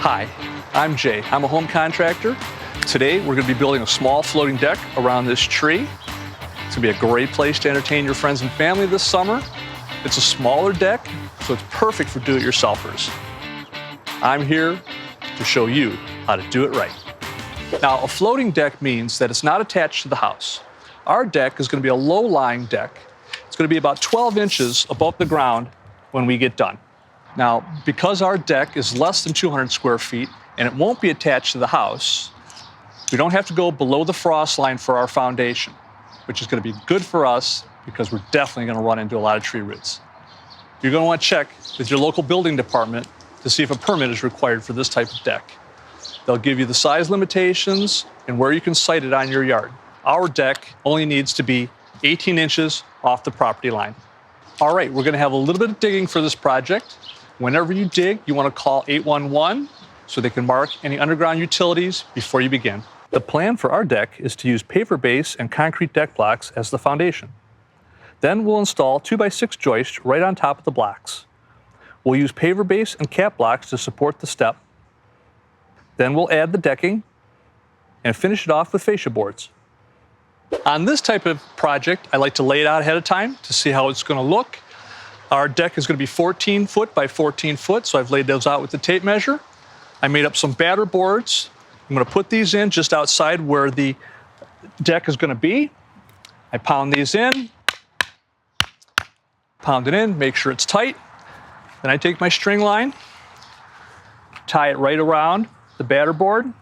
Hi, I'm Jay. I'm a home contractor. Today we're going to be building a small floating deck around this tree. It's going to be a great place to entertain your friends and family this summer. It's a smaller deck, so it's perfect for do-it-yourselfers. I'm here to show you how to do it right. Now, a floating deck means that it's not attached to the house. Our deck is going to be a low-lying deck. It's going to be about 12 inches above the ground when we get done. Now, because our deck is less than 200 square feet and it won't be attached to the house, we don't have to go below the frost line for our foundation, which is going to be good for us because we're definitely going to run into a lot of tree roots. You're going to want to check with your local building department to see if a permit is required for this type of deck. They'll give you the size limitations and where you can site it on your yard. Our deck only needs to be 18 inches off the property line. All right, we're going to have a little bit of digging for this project. Whenever you dig, you want to call 811 so they can mark any underground utilities before you begin. The plan for our deck is to use paver base and concrete deck blocks as the foundation. Then we'll install 2x6 joists right on top of the blocks. We'll use paver base and cap blocks to support the step. Then we'll add the decking and finish it off with fascia boards. On this type of project, I like to lay it out ahead of time to see how it's going to look. Our deck is going to be 14 foot by 14 foot, so I've laid those out with the tape measure. I made up some batter boards. I'm going to put these in just outside where the deck is going to be. I pound these in, pound it in, make sure it's tight. Then I take my string line, tie it right around the batter board. And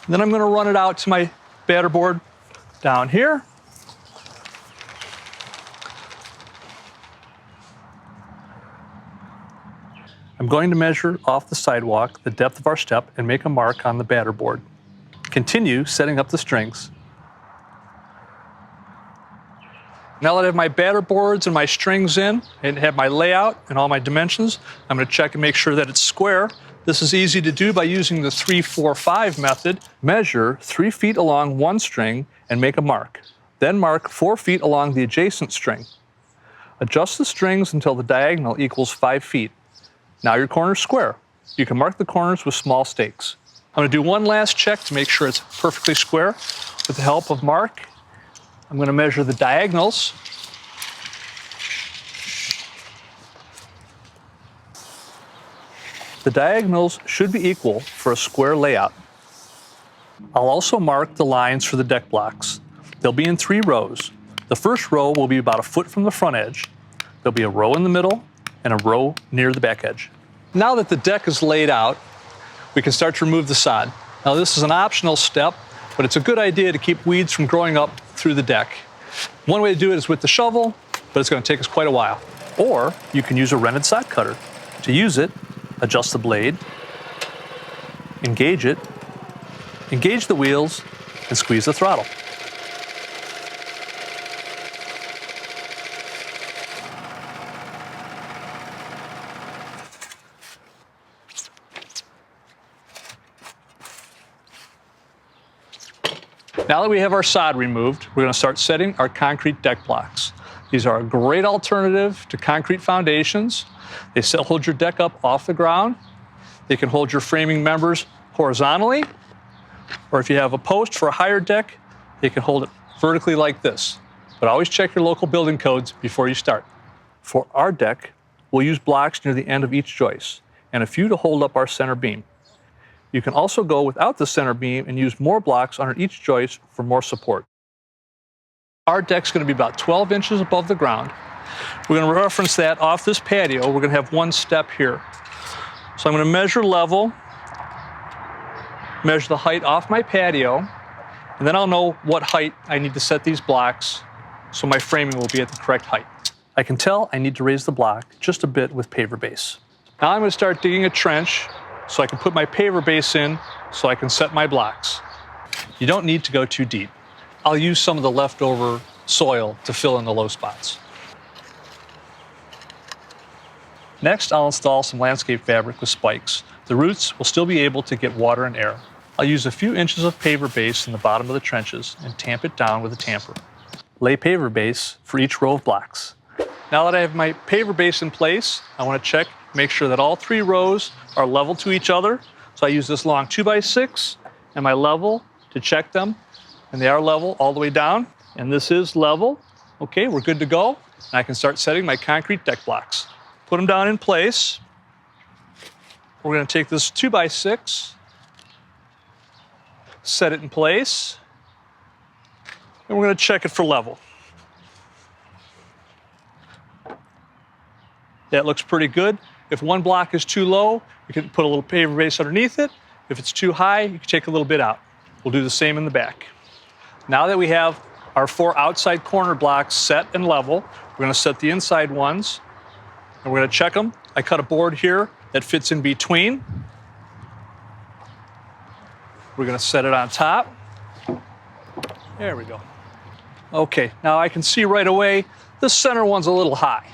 then I'm going to run it out to my batter board down here. I'm going to measure off the sidewalk the depth of our step and make a mark on the batter board. Continue setting up the strings. Now that I have my batter boards and my strings in and have my layout and all my dimensions, I'm going to check and make sure that it's square. This is easy to do by using the 3-4-5 method. Measure 3 feet along one string and make a mark. Then mark 4 feet along the adjacent string. Adjust the strings until the diagonal equals 5 feet. Now your corner's square. You can mark the corners with small stakes. I'm going to do one last check to make sure it's perfectly square. With the help of Mark, I'm going to measure the diagonals. The diagonals should be equal for a square layout. I'll also mark the lines for the deck blocks. They'll be in 3 rows. The first row will be about a foot from the front edge. There'll be a row in the middle and a row near the back edge. Now that the deck is laid out, we can start to remove the sod. Now this is an optional step, but it's a good idea to keep weeds from growing up through the deck. One way to do it is with the shovel, but it's going to take us quite a while. Or you can use a rented sod cutter. To use it, adjust the blade, engage it, engage the wheels, and squeeze the throttle. Now that we have our sod removed, we're going to start setting our concrete deck blocks. These are a great alternative to concrete foundations. They still hold your deck up off the ground. They can hold your framing members horizontally, or if you have a post for a higher deck, they can hold it vertically like this. But always check your local building codes before you start. For our deck, we'll use blocks near the end of each joist and a few to hold up our center beam. You can also go without the center beam and use more blocks under each joist for more support. Our deck's going to be about 12 inches above the ground. We're going to reference that off this patio. We're going to have one step here. So I'm going to measure level, measure the height off my patio, and then I'll know what height I need to set these blocks so my framing will be at the correct height. I can tell I need to raise the block just a bit with paver base. Now I'm going to start digging a trench so I can put my paver base in so I can set my blocks. You don't need to go too deep. I'll use some of the leftover soil to fill in the low spots. Next, I'll install some landscape fabric with spikes. The roots will still be able to get water and air. I'll use a few inches of paver base in the bottom of the trenches and tamp it down with a tamper. Lay paver base for each row of blocks. Now that I have my paver base in place, I want to check make sure that all 3 rows are level to each other. So I use this long 2x6 and my level to check them, and they are level all the way down, and this is level. Okay, we're good to go, and I can start setting my concrete deck blocks. Put them down in place. We're going to take this 2x6, set it in place, and we're going to check it for level. That looks pretty good. If one block is too low, you can put a little paver base underneath it. If it's too high, you can take a little bit out. We'll do the same in the back. Now that we have our 4 outside corner blocks set and level, we're going to set the inside ones, and we're going to check them. I cut a board here that fits in between. We're going to set it on top. There we go. Okay, now I can see right away the center one's a little high.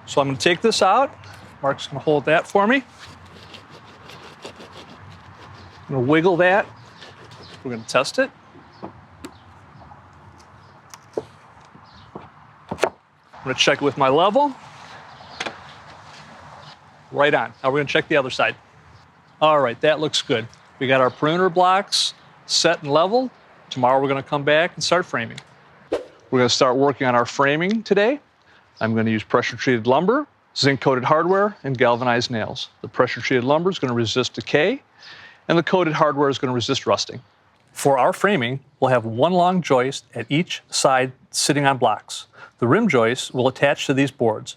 So I'm going to take this out. Mark's going to hold that for me. I'm going to wiggle that. We're going to test it. I'm going to check it with my level. Right on. Now we're going to check the other side. All right, that looks good. We got our perimeter blocks set and level. Tomorrow we're going to come back and start framing. We're going to start working on our framing today. I'm going to use pressure-treated lumber, zinc-coated hardware, and galvanized nails. The pressure-treated lumber is going to resist decay, and the coated hardware is going to resist rusting. For our framing, we'll have one long joist at each side sitting on blocks. The rim joist will attach to these boards.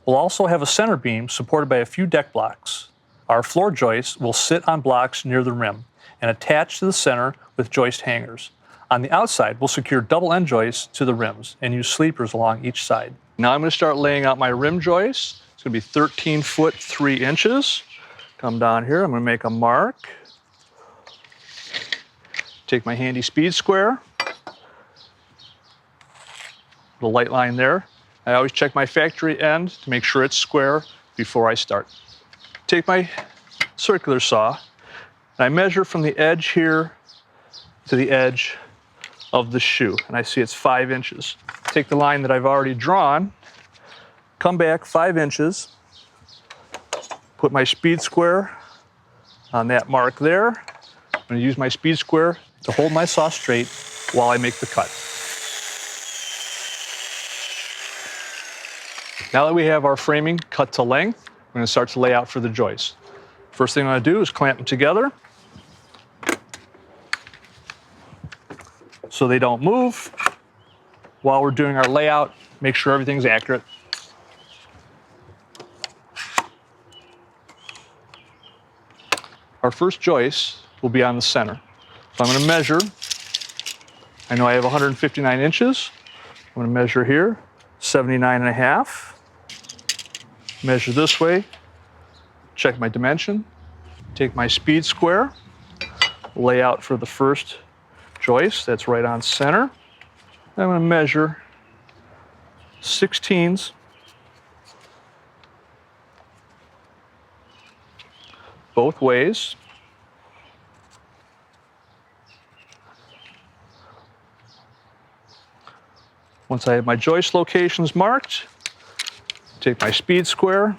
We'll also have a center beam supported by a few deck blocks. Our floor joists will sit on blocks near the rim and attach to the center with joist hangers. On the outside, we'll secure double end joists to the rims and use sleepers along each side. Now I'm going to start laying out my rim joist. It's going to be 13 foot 3 inches. Come down here, I'm going to make a mark. Take my handy speed square. The light line there. I always check my factory end to make sure it's square before I start. Take my circular saw, and I measure from the edge here to the edge of the shoe, and I see it's 5 inches. Take the line that I've already drawn, come back 5 inches, put my speed square on that mark there. I'm going to use my speed square to hold my saw straight while I make the cut. Now that we have our framing cut to length, we're going to start to lay out for the joists. First thing I'm going to do is clamp them together so they don't move. While we're doing our layout, make sure everything's accurate. Our first joist will be on the center. So I'm going to measure. I know I have 159 inches. I'm going to measure here, 79.5. Measure this way, check my dimension, take my speed square, lay out for the first joist that's right on center. I'm going to measure 16s both ways. Once I have my joist locations marked, take my speed square,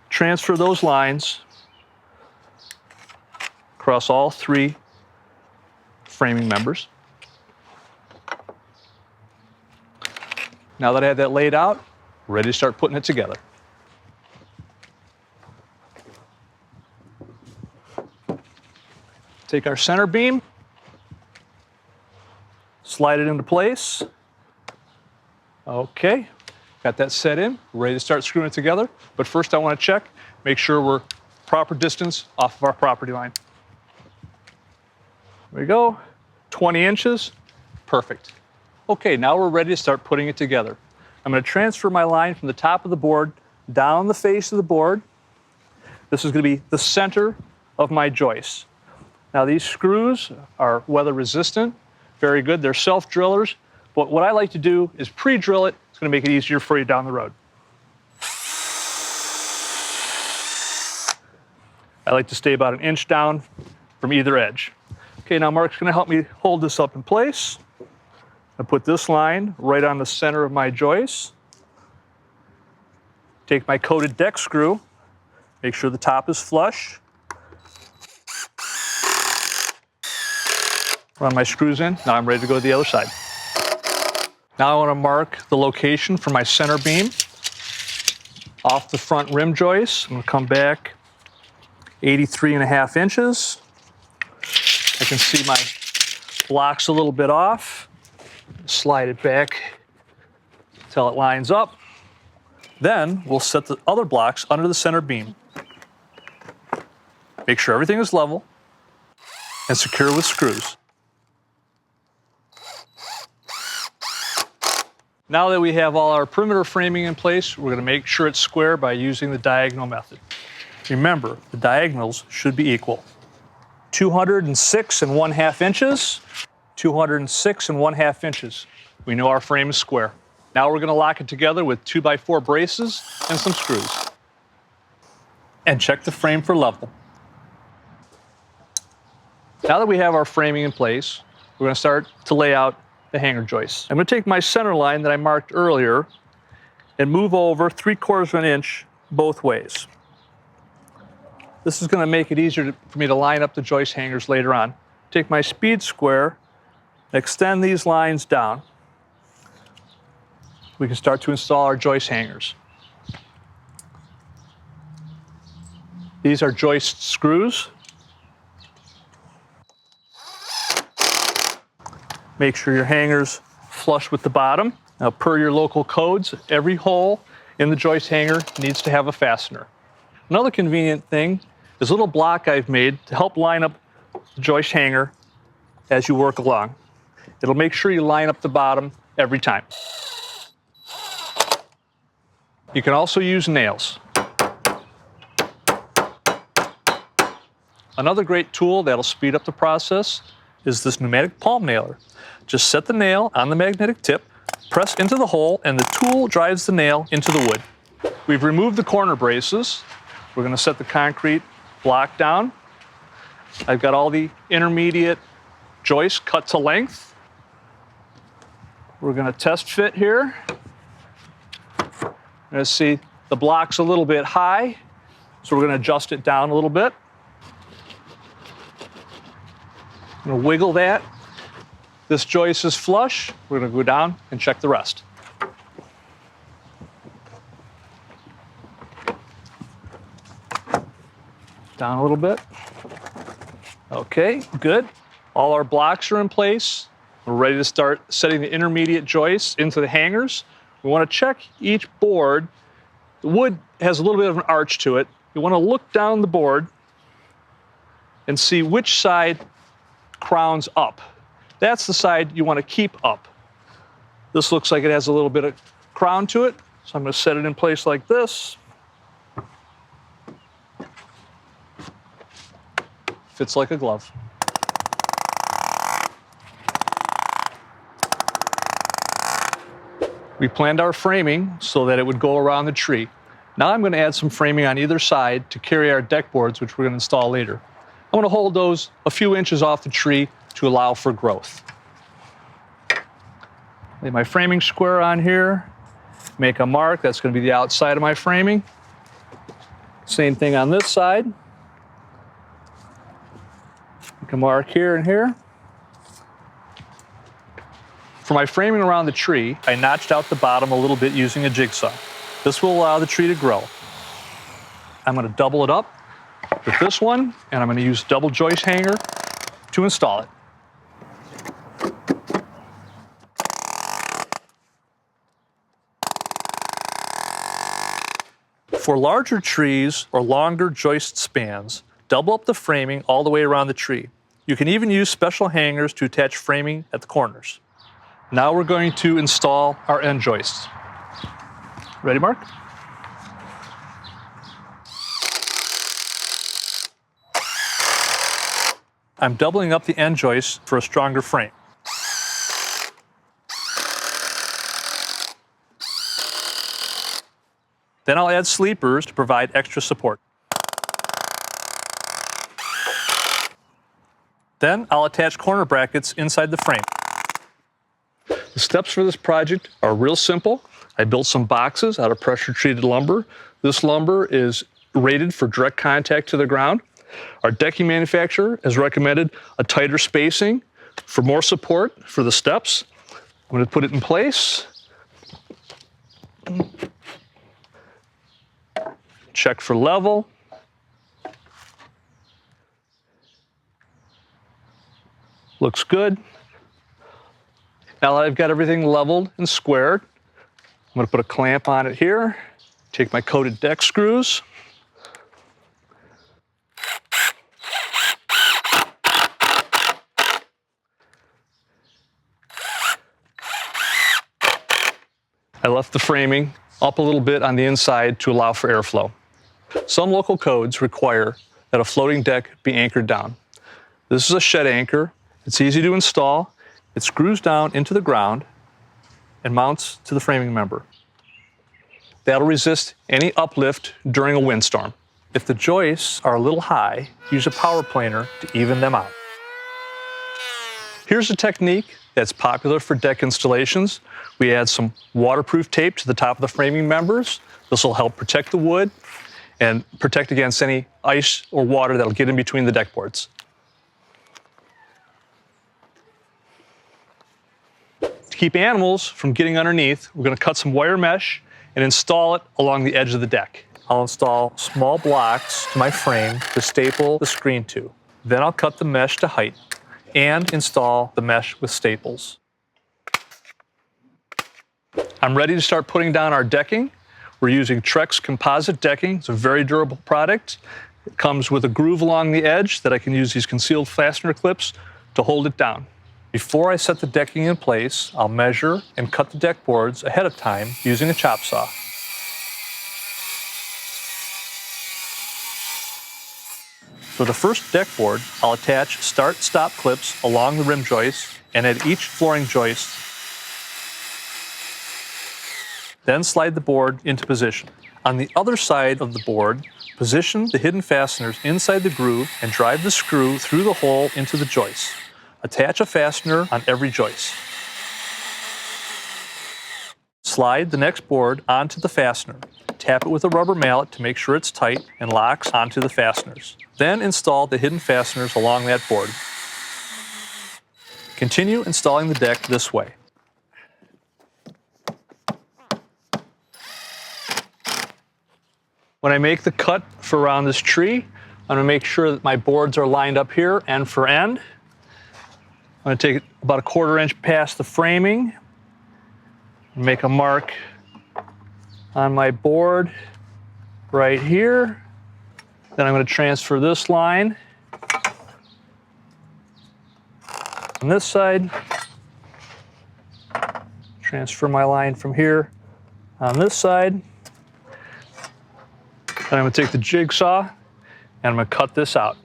transfer those lines across all 3 framing members. Now that I have that laid out, we're ready to start putting it together. Take our center beam, slide it into place. Okay, got that set in, ready to start screwing it together. But first I want to check, make sure we're proper distance off of our property line. There we go, 20 inches, perfect. Okay, now we're ready to start putting it together. I'm going to transfer my line from the top of the board down the face of the board. This is going to be the center of my joist. Now these screws are weather resistant, very good. They're self-drillers, but what I like to do is pre-drill it. It's going to make it easier for you down the road. I like to stay about 1 inch down from either edge. Okay, now Mark's going to help me hold this up in place. I put this line right on the center of my joist. Take my coated deck screw, make sure the top is flush. Run my screws in. Now I'm ready to go to the other side. Now I want to mark the location for my center beam off the front rim joist. I'm going to come back 83.5 inches. I can see my blocks a little bit off. Slide it back until it lines up. Then we'll set the other blocks under the center beam. Make sure everything is level and secure with screws. Now that we have all our perimeter framing in place, we're going to make sure it's square by using the diagonal method. Remember, the diagonals should be equal. 206.5 inches, 206.5 inches. We know our frame is square. Now we're going to lock it together with 2x4 braces and some screws. And check the frame for level. Now that we have our framing in place, we're going to start to lay out the hanger joists. I'm going to take my center line that I marked earlier and move over 3/4 of an inch both ways. This is going to make it easier for me to line up the joist hangers later on. Take my speed square, extend these lines down. We can start to install our joist hangers. These are joist screws. Make sure your hangers flush with the bottom. Now, per your local codes, every hole in the joist hanger needs to have a fastener. Another convenient thing is a little block I've made to help line up the joist hanger as you work along. It'll make sure you line up the bottom every time. You can also use nails. Another great tool that'll speed up the process is this pneumatic palm nailer. Just set the nail on the magnetic tip, press into the hole, and the tool drives the nail into the wood. We've removed the corner braces. We're going to set the concrete block down. I've got all the intermediate joists cut to length. We're going to test fit here. You're going to see the block's a little bit high, so we're going to adjust it down a little bit. I'm going to wiggle that. This joist is flush. We're going to go down and check the rest. Down a little bit. Okay, good. All our blocks are in place. We're ready to start setting the intermediate joists into the hangers. We want to check each board. The wood has a little bit of an arch to it. You want to look down the board and see which side crowns up. That's the side you want to keep up. This looks like it has a little bit of crown to it, so I'm going to set it in place like this. Fits like a glove. We planned our framing so that it would go around the tree. Now I'm going to add some framing on either side to carry our deck boards, which we're going to install later. I want to hold those a few inches off the tree to allow for growth. Lay my framing square on here, make a mark. That's going to be the outside of my framing. Same thing on this side. Make a mark here and here. For my framing around the tree, I notched out the bottom a little bit using a jigsaw. This will allow the tree to grow. I'm going to double it up with this one, and I'm going to use double joist hanger to install it. For larger trees or longer joist spans, double up the framing all the way around the tree. You can even use special hangers to attach framing at the corners. Now we're going to install our end joists. Ready, Mark? I'm doubling up the end joists for a stronger frame. Then I'll add sleepers to provide extra support. Then I'll attach corner brackets inside the frame. The The steps for this project are real simple. I built some boxes out of pressure-treated lumber. This lumber is rated for direct contact to the ground. Our decking manufacturer has recommended a tighter spacing for more support for the steps. I'm going to put it in place. Check for level. Looks good. Now that I've got everything leveled and squared, I'm going to put a clamp on it here. Take my coated deck screws. I left the framing up a little bit on the inside to allow for airflow. Some local codes require that a floating deck be anchored down. This is a shed anchor. It's easy to install. It screws down into the ground and mounts to the framing member. That'll resist any uplift during a windstorm. If the joists are a little high, use a power planer to even them out. Here's a technique that's popular for deck installations. We add some waterproof tape to the top of the framing members. This will help protect the wood and protect against any ice or water that'll get in between the deck boards. To keep animals from getting underneath, we're going to cut some wire mesh and install it along the edge of the deck. I'll install small blocks to my frame to staple the screen to. Then I'll cut the mesh to height and install the mesh with staples. I'm ready to start putting down our decking. We're using Trex composite decking. It's a very durable product. It comes with a groove along the edge that I can use these concealed fastener clips to hold it down. Before I set the decking in place, I'll measure and cut the deck boards ahead of time using a chop saw. For the first deck board, I'll attach start-stop clips along the rim joists and at each flooring joist. Then slide the board into position. On the other side of the board, position the hidden fasteners inside the groove and drive the screw through the hole into the joist. Attach a fastener on every joist. Slide the next board onto the fastener. Tap it with a rubber mallet to make sure it's tight and locks onto the fasteners. Then install the hidden fasteners along that board. Continue installing the deck this way. When I make the cut for around this tree, I'm going to make sure that my boards are lined up here end for end. I'm going to take about a 1/4 inch past the framing, make a mark on my board right here. Then I'm going to transfer this line on this side. Transfer my line from here on this side. Then I'm going to take the jigsaw and I'm going to cut this out.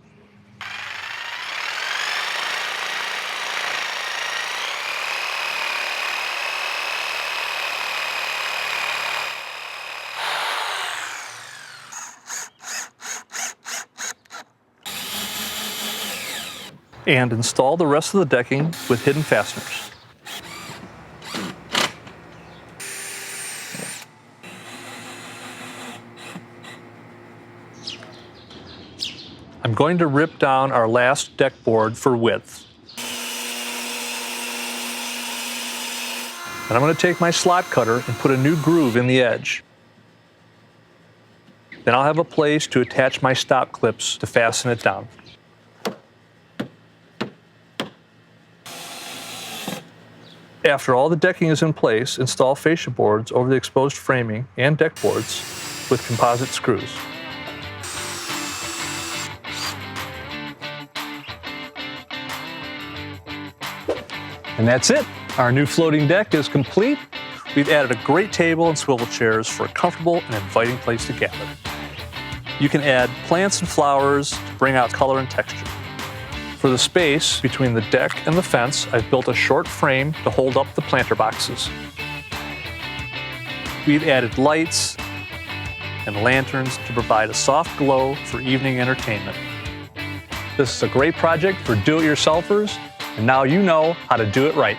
And install the rest of the decking with hidden fasteners. I'm going to rip down our last deck board for width. And I'm going to take my slot cutter and put a new groove in the edge. Then I'll have a place to attach my stop clips to fasten it down. After all the decking is in place, install fascia boards over the exposed framing and deck boards with composite screws. And that's it. Our new floating deck is complete. We've added a great table and swivel chairs for a comfortable and inviting place to gather. You can add plants and flowers to bring out color and texture. For the space between the deck and the fence, I've built a short frame to hold up the planter boxes. We've added lights and lanterns to provide a soft glow for evening entertainment. This is a great project for do-it-yourselfers, and now you know how to do it right.